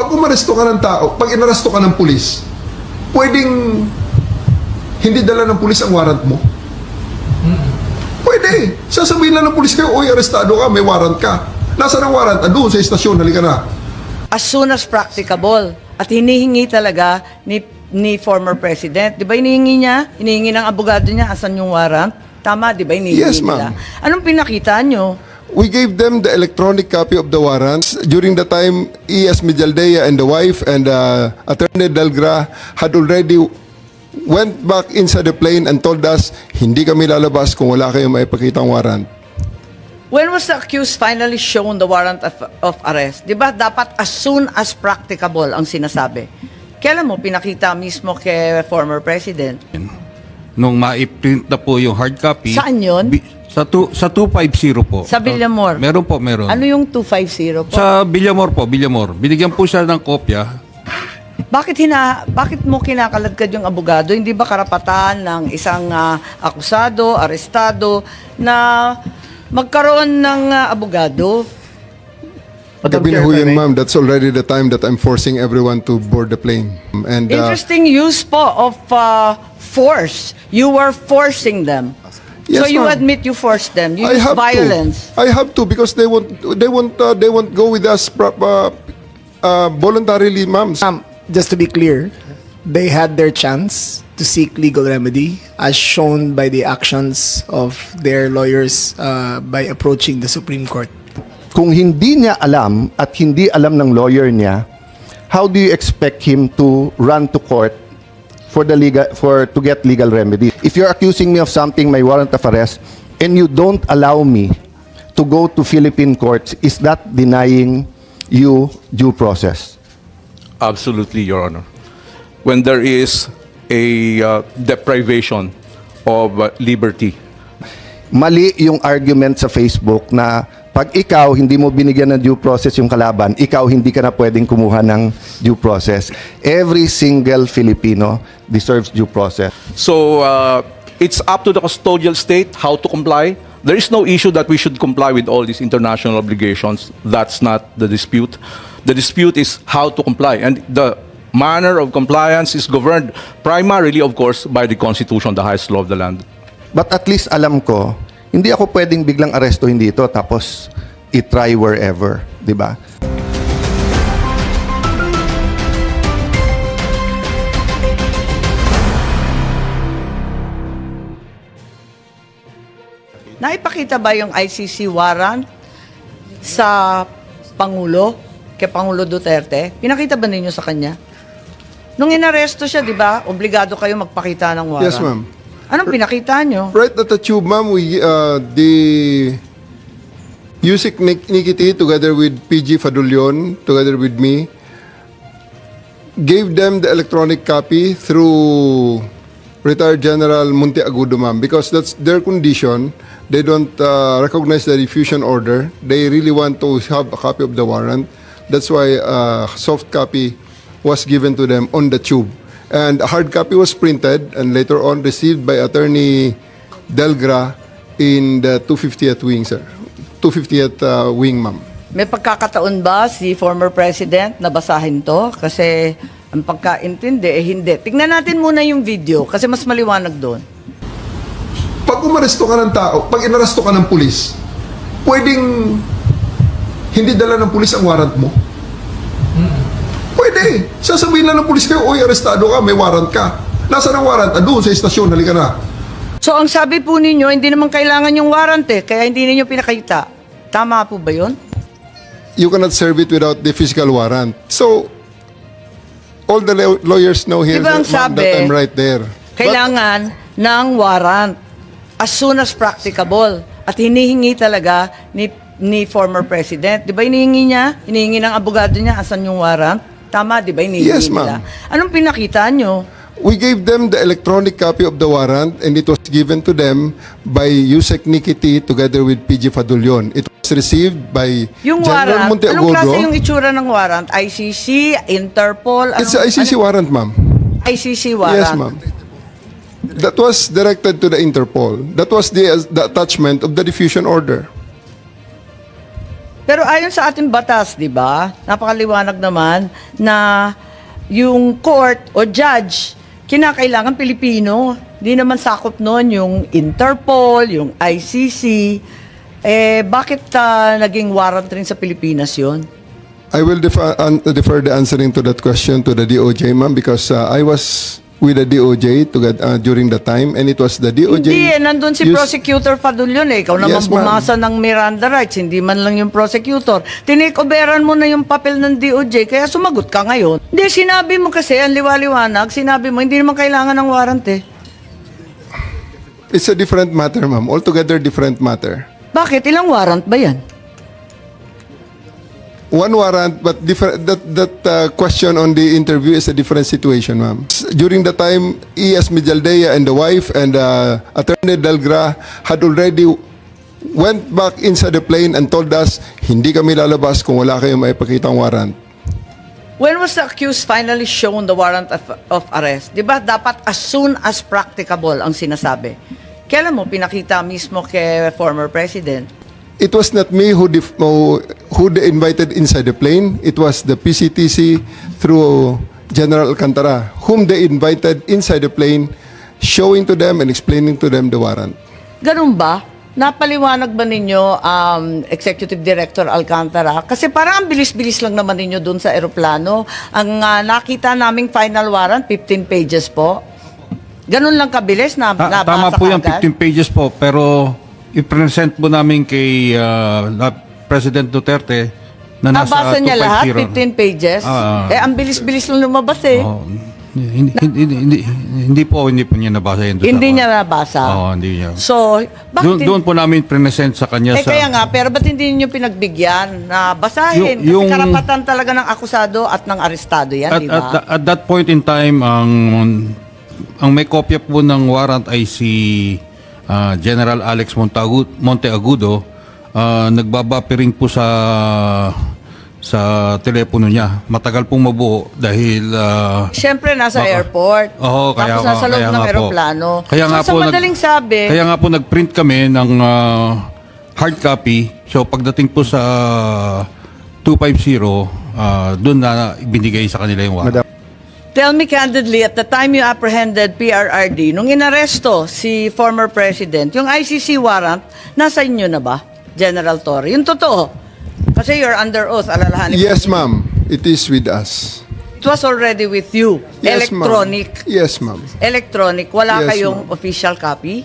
Pag umaresto ka ng tao, pag inaresto ka ng pulis, pwedeng hindi dala ng pulis ang warrant mo? Pwede. Sasabihin lang ng pulis kayo, oy, arestado ka, may warrant ka. Nasaan ang warrant? Doon sa istasyon, halika na. As soon as practicable. At hinihingi talaga ni former president. Di ba hinihingi niya? Hinihingi ng abogado niya, asan yung warrant? Tama, di ba hinihingi Yes, nila? ma'am. Anong pinakita nyo? We gave them the electronic copy of the warrants. During the time, E.S. Mijaldea and the wife and Attorney Delgra had already went back inside the plane and told us, hindi kami lalabas kung wala kayong maipakitang warrant. When was the accused finally shown the warrant of arrest? Di ba dapat as soon as practicable ang sinasabi? Kailan mo pinakita mismo kay former president? Nung ma-print na po yung hard copy. Saan yun? Sa 250 po. Sa Villamor? Meron po, meron. Ano yung 250 po? Sa Villamor po, Villamor. Binigyan po siya ng kopya. Bakit mo kinakaladkad yung abogado? Hindi ba karapatan ng isang akusado, arestado na magkaroon ng abogado? Gabi na ho yun, ma'am. That's already the time that I'm forcing everyone to board the plane. And Interesting use po of force. You were forcing them. Yes, so you ma'am. admit you forced them. You I used have violence. to. I have to because they won't go with us voluntarily, ma'am. Just to be clear, they had their chance to seek legal remedy as shown by the actions of their lawyers by approaching the Supreme Court. Kung hindi niya alam at hindi alam ng lawyer niya, how do you expect him to run to court to get legal remedy? If you're accusing me of something, my warrant of arrest, and you don't allow me to go to Philippine courts, is that denying you due process? Absolutely, Your Honor. When there is a deprivation of liberty. Mali yung argument sa Facebook na pag ikaw hindi mo binigyan ng due process yung kalaban, ikaw hindi ka na pwedeng kumuha ng due process. Every single Filipino deserves due process. So, it's up to the custodial state how to comply. There is no issue that we should comply with all these international obligations. That's not the dispute. The dispute is how to comply. And the manner of compliance is governed primarily, of course, by the Constitution, the highest law of the land. But at least alam ko, hindi ako pwedeng biglang arestuhin dito tapos i-try wherever, di ba? Naipakita ba yung ICC warrant sa Pangulo, kay Pangulo Duterte? Pinakita ba ninyo sa kanya? Nung inaresto siya, di ba, obligado kayo magpakita ng warrant. Yes, ma'am. Anong pinakita nyo? Right at the tube, ma'am, the Yusik Nikiti together with PG Fadulyon, together with me, gave them the electronic copy through retired General Muntiagudo, ma'am, because that's their condition. They don't recognize the diffusion order. They really want to have a copy of the warrant. That's why a soft copy was given to them on the tube. And a hard copy was printed and later on received by Attorney Delgra in the 250th wing, sir. 250th wing, ma'am. May pagkakataon ba si former president na basahin to? Kasi ang pagkaintindi, hindi. Tignan natin muna yung video kasi mas maliwanag doon. Pag umaresto ka ng tao, pag inaresto ka ng pulis, pwedeng hindi dala ng pulis ang warrant mo? Pwede. Sasabihin lang ng pulis kayo, oy, arestado ka, may warrant ka. Nasaan ang warrant? Doon sa istasyon, halika na. So ang sabi po ninyo, hindi naman kailangan yung warrant kaya hindi ninyo pinakita. Tama po ba yun? You cannot serve it without the physical warrant. So, all the lawyers know here Diba ang ma'am, sabi, that I'm right there. Kailangan ng warrant as soon as practicable. At hinihingi talaga ni former president. Di ba hinihingi niya? Hinihingi ng abogado niya, asan yung warrant? Tama, di ba? Hinihingi Yes, nila. ma'am. Anong pinakita nyo? We gave them the electronic copy of the warrant and it was given to them by Yusek Nikiti together with PG Fadulyon. It was received by Yung General warrant, Monteagudo. anong klase yung itsura ng warrant? ICC, Interpol? It's a ICC warrant, ma'am. ICC warrant. Yes, ma'am. That was directed to the Interpol. That was the attachment of the diffusion order. Pero ayon sa ating batas, di ba, napakaliwanag naman na yung court o judge, kinakailangan Pilipino. Di naman sakop nun yung Interpol, yung ICC. Bakit naging warrant rin sa Pilipinas yun? I will defer the answering to that question to the DOJ, ma'am, because I was with the DOJ during the time, and it was the DOJ. Hindi, nandun si Prosecutor Fadulyon eh. Ikaw naman Yes, ma'am. bumasa ng Miranda rights, hindi man lang yung prosecutor. Tinikoberan mo na yung papel ng DOJ, kaya sumagot ka ngayon. Hindi, sinabi mo kasi, ang liwaliwanag, sinabi mo, hindi naman kailangan ng warrant eh. It's a different matter, ma'am. Altogether different matter. Bakit? Ilang warrant ba yan? One warrant, but different. That question on the interview is a different situation, ma'am. During the time, E.S. Mijaldea and the wife and Attorney Delgra had already went back inside the plane and told us, hindi kami lalabas kung wala kayong maipakitang warrant. When was the accused finally shown the warrant of arrest? Di ba dapat as soon as practicable ang sinasabi? Kailan mo pinakita mismo kay former president? It was not me who they invited inside the plane. It was the PCTC through General Alcantara, whom they invited inside the plane, showing to them and explaining to them the warrant. Ganun ba? Napaliwanag ba ninyo, Executive Director Alcantara? Kasi parang ang bilis-bilis lang naman ninyo dun sa eroplano. Ang nakita naming final warrant, 15 pages po. Ganun lang kabilis na nabasa Tama po yung agad? 15 pages po, pero i-present po namin kay President Duterte na nasa Nabasa niya lahat, 250. 15 pages? Ang bilis-bilis lang lumabas eh. Oh, hindi po niya nabasa yun. Hindi niya nabasa? Oo, hindi niya. So, bakit Doon po namin present sa kanya sa... kaya nga, pero ba't hindi niyo pinagbigyan na basahin? Kasi Yung- karapatan talaga ng akusado at ng arestado yan, di ba? At that point in time, ang may kopya po ng warrant ay si General Alex Monteagudo. Nagbabapiring po sa telepono niya. Matagal pong mabuo dahil Siyempre, nasa baka- airport. Oo, kaya Tapos nasa loob kaya ng nga po. aeroplano. Kaya nga so, po sa madaling sabi, Kaya nga po nag-print kami ng hard copy. So pagdating po sa 250, doon na ibinigay sa kanila yung warrant. tell me candidly, at the time you apprehended PRRD, nung inaresto si former president, yung ICC warrant, nasa inyo na ba, General Torry? Yung totoo. Kasi you're under oath, alalahanin. Yes, ma'am. It is with us. It was already with you. Yes, ma'am. Electronic. Yes, ma'am. Electronic. Wala Yes, kayong ma'am. official copy?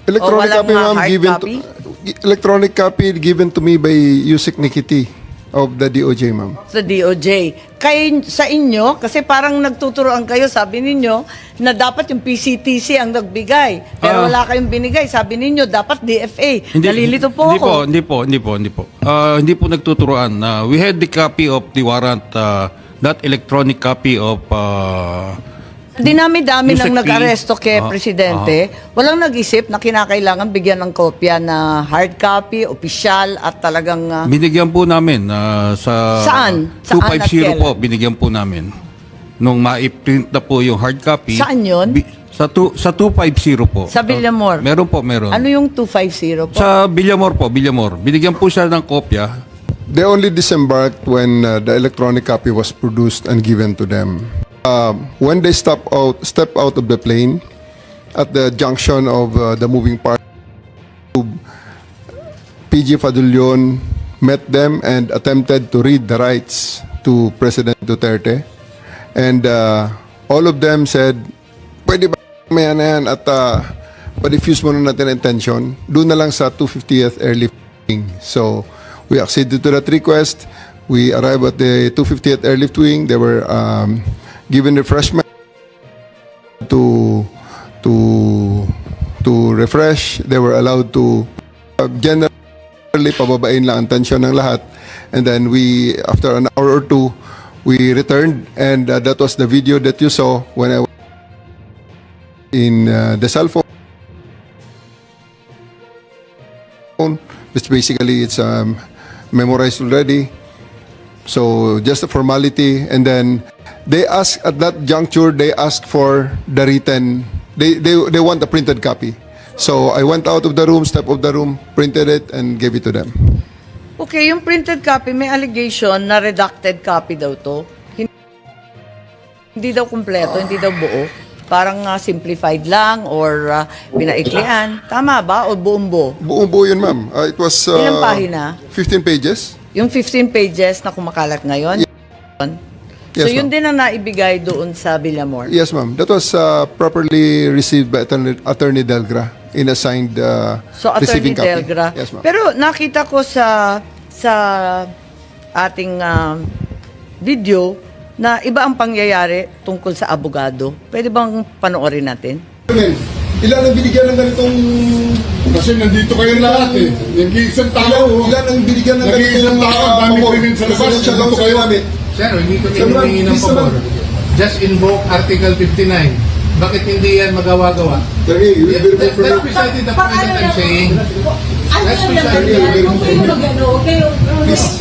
Electronic O walang copy, ma'am, hard given copy? electronic copy given to me by Yusek Nikiti of the DOJ, ma'am. Sa DOJ. Sa inyo, kasi parang nagtuturoan kayo, sabi ninyo, na dapat yung PCTC ang nagbigay. Pero wala kayong binigay. Sabi ninyo, dapat DFA. Nalilito po ako. Hindi po. Hindi po nagtuturoan. We had the copy of the warrant, that electronic copy of... Dinami-dami Yusek nang nag-aresto kay P. Presidente. Walang nag-isip na kinakailangan bigyan ng kopya na hard copy, opisyal, at talagang... binigyan po namin sa... Saan? Saan at 250 kailan? po, binigyan po namin. Nung ma-print na po yung hard copy. Saan yun? Sa 250 po. Sa Villamor? Meron po. Ano yung 250 po? Sa Villamor po, Villamor. Binigyan po siya ng kopya. They only disembarked when the electronic copy was produced and given to them. When they step out of the plane at the junction of the moving part, PG Fadulyon met them and attempted to read the rights to President Duterte. And all of them said, pwede ba may yan at pa-diffuse muna natin ang tension. Doon na lang sa 250th airlifting. So we acceded to that request. We arrived at the 250th airlift wing. They were given refreshment to refresh. They were allowed to generally pababain lang ang tension ng lahat. And then we, after an hour or two, we returned, and that was the video that you saw when I was in the cell phone, which basically it's memorized already. So just a formality, and then they asked at that juncture. They asked for the written. They want a printed copy. So I went out of the room, stepped out of the room, printed it, and gave it to them. Okay, yung printed copy, may allegation na redacted copy daw to. Hindi daw kumpleto, hindi daw buo. Parang simplified lang or pinaiklian. Tama ba? O buong buo? Buong-buo yun, ma'am. It was... Ilang pahina? 15 pages. Yung 15 pages na kumakalat ngayon? So Yes, yun ma'am. din ang naibigay doon sa Villamor. Yes, ma'am. That was properly received by Attorney Delgra in assigned So, Attorney receiving copy. Delgra. Yes, ma'am. Pero nakita ko sa ating video na iba ang pangyayari tungkol sa abogado. Pwede bang panoorin natin? Ilan ang binigyan ng ganitong... Kasi nandito kayo lahat eh. Nag-iisang tao. Ilan ang binigyan ng Nag-iisang tao. Dami pabor? ko rin sa labas. Presidential Nandito law kayo. namin. Sir, hindi kami Sir, ma'am, humingi ng please, pabor. ma'am. Just invoke Article 59. Bakit hindi yan magawa-gawa? Attorney, you will be That's referred- precisely the point that I'm saying. Ano yung laman yan? Huwag kayong mag-ano, huwag kayong,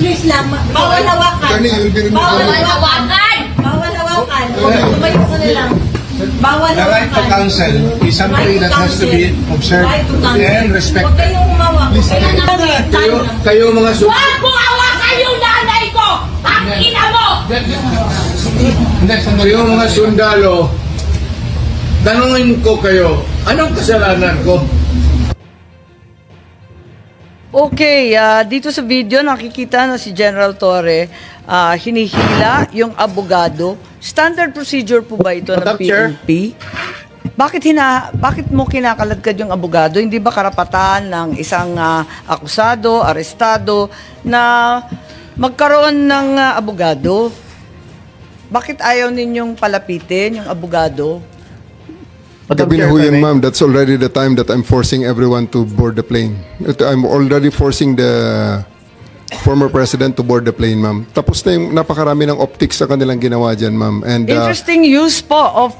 please lang, bawal hawakan. Attorney, you will be removed. Bawal hawakan! Bawal hawakan. Tumayo ka na lang. Bawal The right to hawakan. counsel is something that has to be observed Right to counsel. and Huwag respected. kayong umawak. Huwag kayong Kayo mga Huwag mo hawakan yung nanay ko! Ang ina mo! Hindi, sandali. Yung mga sundalo, tanungin ko kayo, anong kasalanan ko? Okay, dito sa video nakikita na si General Torre hinihila yung abogado. Standard procedure po ba ito ng Madam Chair? PNP? Bakit mo kinakaladkad yung abogado? Hindi ba karapatan ng isang akusado, arestado na magkaroon ng abogado? Bakit ayaw ninyong palapitin yung abogado? Gabi na ho yan, ma'am. That's already the time that I'm forcing everyone to board the plane. I'm already forcing the former president to board the plane, ma'am. Tapos na yung napakarami ng optics sa kanilang ginawa dyan, ma'am. And Interesting use po of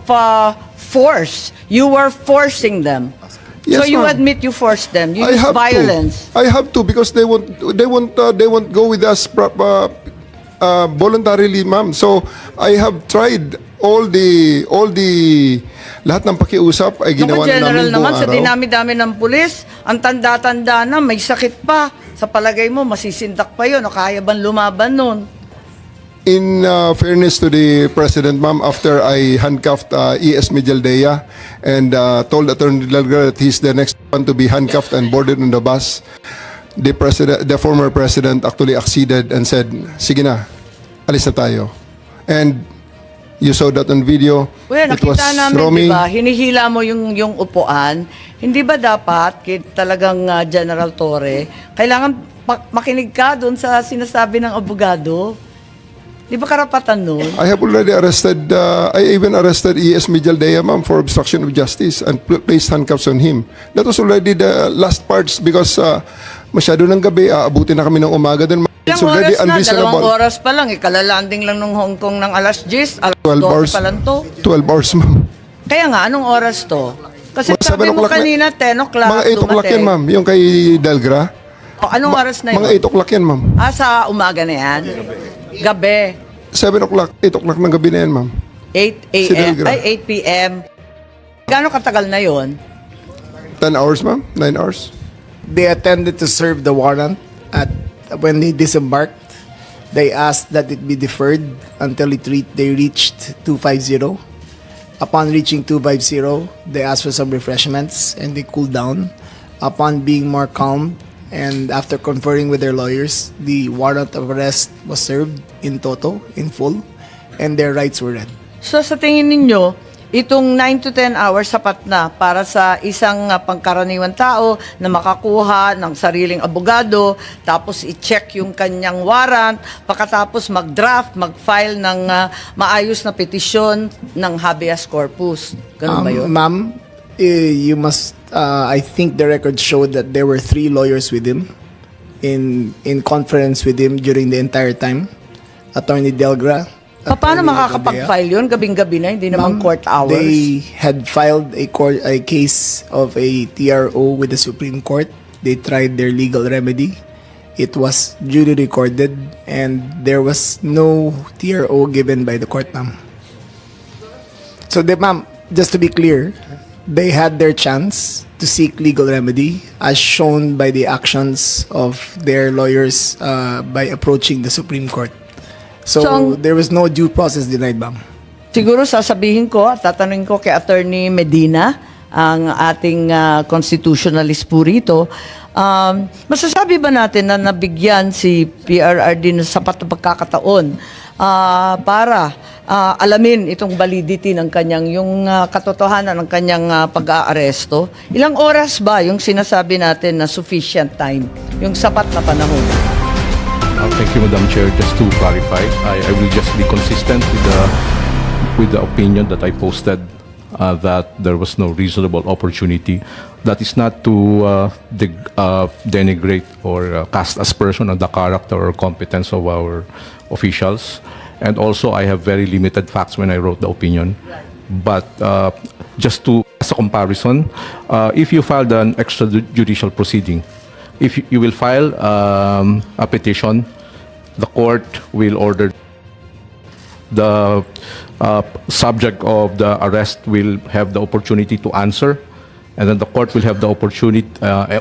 force. You were forcing them. Yes, So you ma'am. admit you forced them. You I use have violence. to. I have to because they won't go with us voluntarily, ma'am. So I have tried all the lahat ng pakiusap ay Naku, ginawa na General namin naman, buong sa araw. dinami-dami ng pulis, ang tanda-tanda na, may sakit pa. Sa palagay mo, masisindak pa yun, o kaya bang lumaban nun? In fairness to the President, ma'am, after I handcuffed E.S. Mijaldea and told Attorney Delgado that he's the next one to be handcuffed and boarded on the bus, the former President actually acceded and said, sige na, alis na tayo. And you saw that on video. Well, It was nakita namin, Romy. di ba, hinihila mo yung upuan. Hindi ba dapat, talagang General Torre, kailangan makinig ka doon sa sinasabi ng abogado? Di ba karapatan nun? I have already arrested, I even arrested E.S. Mijaldea, ma'am, for obstruction of justice and placed handcuffs on him. That was already the last parts because masyado ng gabi, aabutin na kami ng umaga. Then it's Ilang already oras na, unreasonable. 2 oras pa lang, ikalalanding lang ng Hong Kong ng alas 10, alas 12 12 hours. pa lang to. 12 hours, ma'am. Kaya nga, anong oras to? Kasi Mga 7 sabi mo o'clock na- kanina, 10 o'clock, Mga 8 o'clock yan, ma'am. Yung kay Delgra. O, anong oras na yun? Mga 8 o'clock yan, ma'am. Sa umaga na yan? Gabi. 7 o'clock, 8 o'clock ng gabi na yan, ma'am. 8 Si a.m. Delgra. Ay, 8 p.m. Gano'ng katagal na yon? 10 hours, ma'am. 9 hours. They attended to serve the warrant at when they disembarked. They asked that it be deferred until they reached 250. Upon reaching 250, they asked for some refreshments and they cooled down. Upon being more calm and after conferring with their lawyers, the warrant of arrest was served in toto, in full, and their rights were read. So sa tingin ninyo, itong 9 to 10 hours sapat na para sa isang pangkaraniwan tao na makakuha ng sariling abogado, tapos i-check yung kanyang warrant, pagkatapos mag-draft, mag-file ng maayos na petisyon ng habeas corpus. Ganun ba yun? Ma'am, you must. I think the record showed that there were 3 lawyers with him in conference with him during the entire time. Attorney Delgra. Paano Attorney makakapag-file yun? Gabing-gabi na, hindi naman Ma'am, court hours. They had filed a case of a TRO with the Supreme Court. They tried their legal remedy. It was duly recorded and there was no TRO given by the court, ma'am. So, ma'am, just to be clear, they had their chance to seek legal remedy, as shown by the actions of their lawyers by approaching the Supreme Court. So, So, ang- there was no due process denied, ma'am. Siguro sasabihin ko at tatanungin ko kay Attorney Medina, ang ating constitutionalist po rito, masasabi ba natin na nabigyan si PRRD ng sapat na pagkakataon para alamin itong validity ng kanyang, yung katotohanan ng kanyang pag-aaresto? Ilang oras ba yung sinasabi natin na sufficient time, yung sapat na panahon? Thank you, Madam Chair. Just to clarify, I will just be consistent with the opinion that I posted, that there was no reasonable opportunity. That is not to denigrate or cast aspersion on the character or competence of our officials. And also, I have very limited facts when I wrote the opinion. But just to, as a comparison, if you filed an extrajudicial proceeding, if you will file a petition, the court will order the subject of the arrest will have the opportunity to answer, and then the court will have the opportunity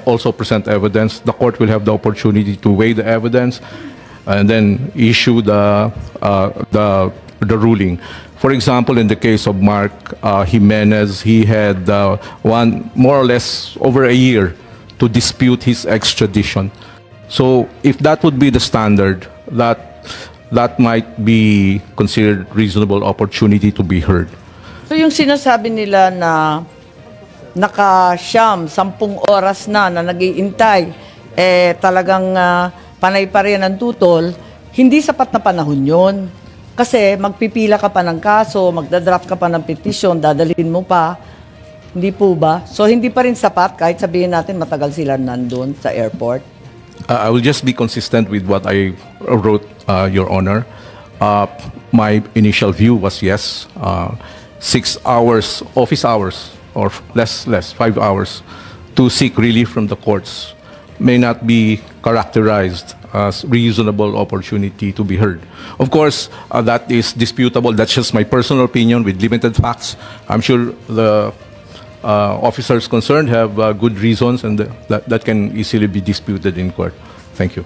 also present evidence. The court will have the opportunity to weigh the evidence, and then issue the ruling. For example, in the case of Mark Jimenez, he had more or less over a year to dispute his extradition. So if that would be the standard, that might be considered reasonable opportunity to be heard. So yung sinasabi nila na naka-10 oras na nag-iintay, talagang panay pa rin ang tutol, hindi sapat na panahon yun. Kasi magpipila ka pa ng kaso, magdadraft ka pa ng petisyon, dadalhin mo pa. Hindi po ba? So hindi pa rin sapat kahit sabihin natin matagal sila nandun sa airport? I will just be consistent with what I wrote, Your Honor. My initial view was yes, 6 hours, office hours, or less, 5 hours, to seek relief from the courts may not be characterized as reasonable opportunity to be heard. Of course, that is disputable. That's just my personal opinion with limited facts. I'm sure the officers concerned have good reasons, and that can easily be disputed in court. Thank you.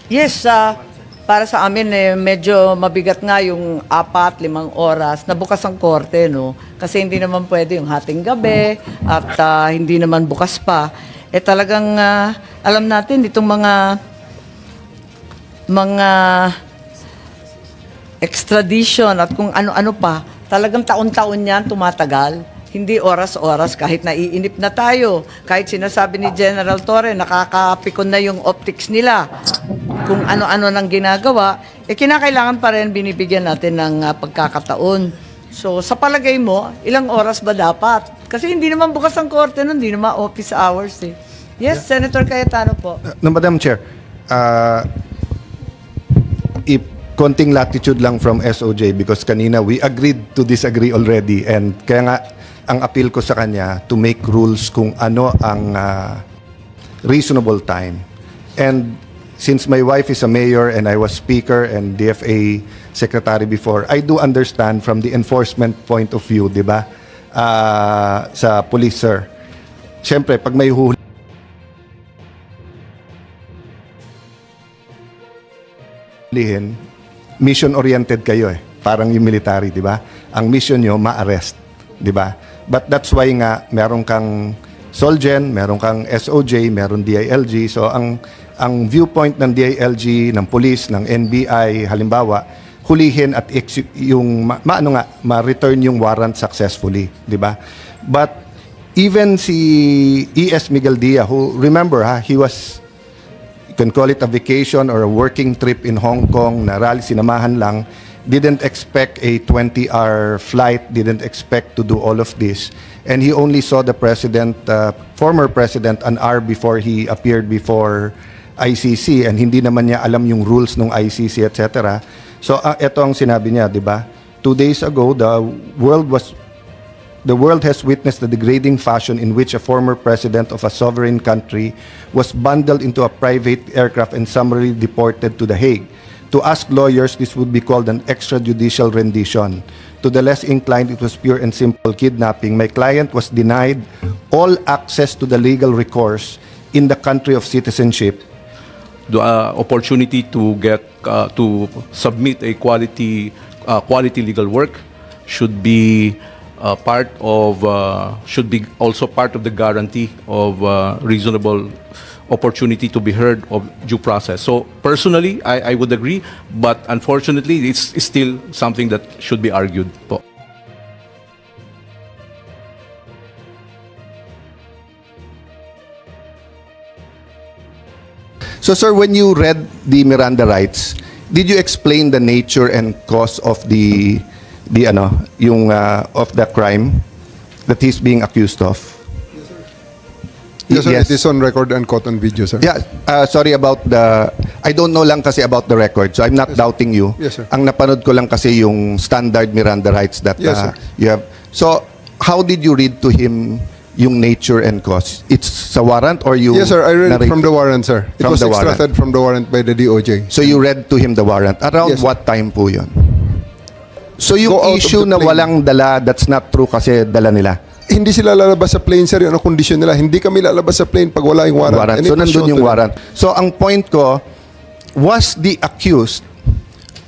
Yes, para sa amin medyo mabigat nga yung 4-5 oras na bukas ang korte, no? Kasi hindi naman pwede yung hating gabi at hindi naman bukas pa. Talagang alam natin itong mga extradition at kung ano-ano pa, talagang taon-taon yan tumatagal. Hindi oras-oras, kahit naiinip na tayo. Kahit sinasabi ni General Torre, nakakapikon na yung optics nila. Kung ano-ano nang ginagawa, kinakailangan pa rin binibigyan natin ng pagkakataon. So, sa palagay mo, ilang oras ba dapat? Kasi hindi naman bukas ang korte nun, hindi naman office hours eh. Yes, yeah. Senator Cayetano po. No, Madam Chair, konting latitude lang from SOJ because kanina we agreed to disagree already, and kaya nga ang appeal ko sa kanya to make rules kung ano ang reasonable time. And since my wife is a mayor and I was speaker and DFA secretary before, I do understand from the enforcement point of view, di ba? Sa police, sir. Siyempre, pag may hulihin, mission-oriented kayo eh. Parang yung military, di ba? Ang mission nyo, ma-arrest, di ba? But that's why nga, meron kang Solgen, meron kang SOJ, meron DILG. So, ang viewpoint ng DILG, ng police, ng NBI, halimbawa, hulihin at ma-return yung warrant successfully, di ba? But even si ES Miguel Dia, who, remember, he was, you can call it a vacation or a working trip in Hong Kong, na rally, sinamahan lang, didn't expect a 20-hour flight, didn't expect to do all of this. And he only saw the president, former president, an hour before he appeared before ICC, and hindi naman niya alam yung rules ng ICC, etc. So, ito ang sinabi niya, di ba? 2 days ago, the world has witnessed the degrading fashion in which a former president of a sovereign country was bundled into a private aircraft and summarily deported to The Hague. To ask lawyers, this would be called an extrajudicial rendition. To the less inclined, it was pure and simple kidnapping. My client was denied all access to the legal recourse in the country of citizenship. The opportunity to get to submit a quality legal work should be should be also part of the guarantee of reasonable opportunity to be heard of due process. So personally, I would agree, but unfortunately, it's still something that should be argued po. So, sir, when you read the Miranda rights, did you explain the nature and cause of the crime that he's being accused of? Yes, sir, it is on record and caught on video, sir. Yeah, sorry about I don't know lang kasi about the record, so I'm not doubting you. Yes, sir. Ang napanood ko lang kasi yung standard Miranda rights that Yes, sir. you have. So, how did you read to him yung nature and cause? It's sa warrant or you... Yes, sir, I read it from narrated? the warrant, sir. It From was the warrant. extracted from the warrant by the DOJ. So, you read to him the warrant. Around Yes, sir. what time po yun? So, yung Go out of issue the na plane. walang dala, that's not true kasi dala nila. Hindi sila lalabas sa plane, sir. Yung kondisyon nila. Hindi kami lalabas sa plane pag wala yung warrant. Warrant. And So, it was nandun shown yung to them. warrant. So, ang point ko, was the accused,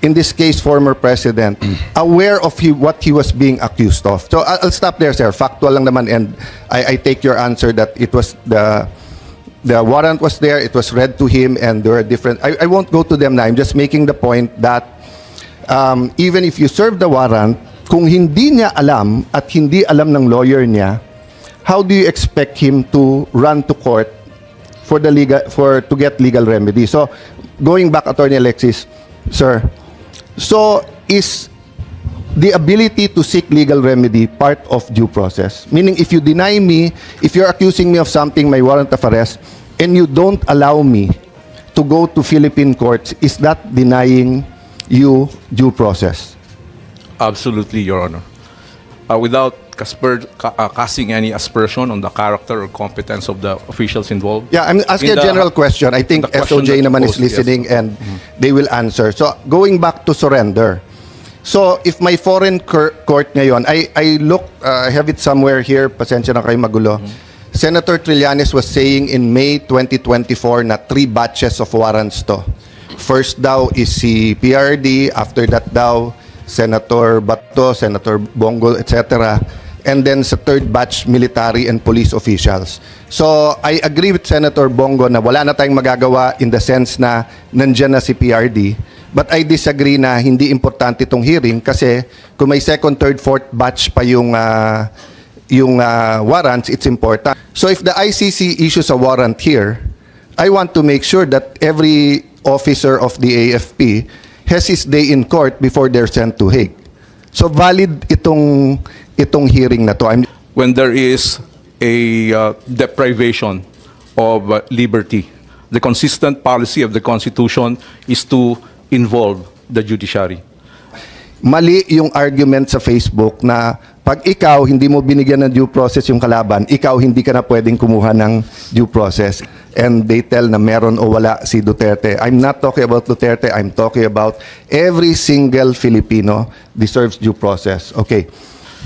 in this case, former president, aware of what he was being accused of? So, I'll stop there, sir. Factual lang naman, and I take your answer that it was the warrant was there, it was read to him, and there are different... I won't go to them now. I'm just making the point that even if you serve the warrant, kung hindi niya alam at hindi alam ng lawyer niya, how do you expect him to run to court to get legal remedy? So, going back, Attorney Alexis, sir, so is the ability to seek legal remedy part of due process? Meaning, if you deny me, if you're accusing me of something, my warrant of arrest, and you don't allow me to go to Philippine courts, is that denying you due process? Absolutely, Your Honor. Without casting any aspersion on the character or competence of the officials involved. Yeah, I'm asking In a the- general question. I think the question SOJ that you naman is posed, yes. listening and they will answer. So, going back to surrender. So, if my foreign court ngayon, I look, I have it somewhere here, pasensya na kayo magulo. Senator Trillanes was saying in May 2024 na 3 batches of warrants to. First daw is si PRD, after that daw, Senator Bato, Senator Bongo, etc. And then sa third batch, military and police officials. So, I agree with Senator Bongo na wala na tayong magagawa in the sense na nandyan na si PRD. But I disagree na hindi importante itong hearing kasi kung may second, third, fourth batch pa yung warrants, it's important. So, if the ICC issues a warrant here, I want to make sure that every officer of the AFP has his day in court before they're sent to Hague. So valid itong hearing na to. When there is a deprivation of liberty, the consistent policy of the Constitution is to involve the judiciary. Mali yung argument sa Facebook na pag ikaw hindi mo binigyan ng due process yung kalaban, ikaw hindi ka na pwedeng kumuha ng due process. And they tell na meron o wala si Duterte. I'm not talking about Duterte, I'm talking about every single Filipino deserves due process. Okay.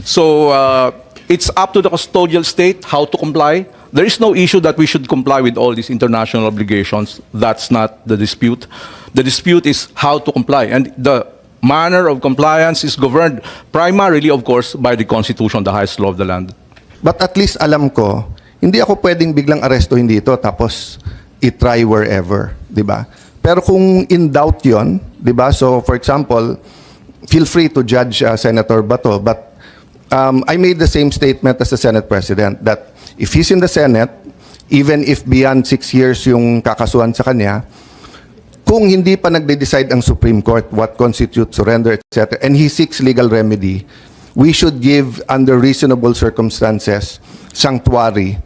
So it's up to the custodial state how to comply. There is no issue that we should comply with all these international obligations. That's not the dispute. The dispute is how to comply. And the manner of compliance is governed primarily, of course, by the Constitution, the highest law of the land. But at least alam ko, hindi ako pwedeng biglang arestuhin dito tapos i-try wherever, di ba? Pero kung in doubt yon, di ba? So for example, feel free to judge Senator Bato, but I made the same statement as the Senate President that if he's in the Senate, even if beyond 6 years yung kakasuhan sa kanya, kung hindi pa nagde-decide ang Supreme Court what constitutes surrender, etc., and he seeks legal remedy, we should give, under reasonable circumstances, sanctuary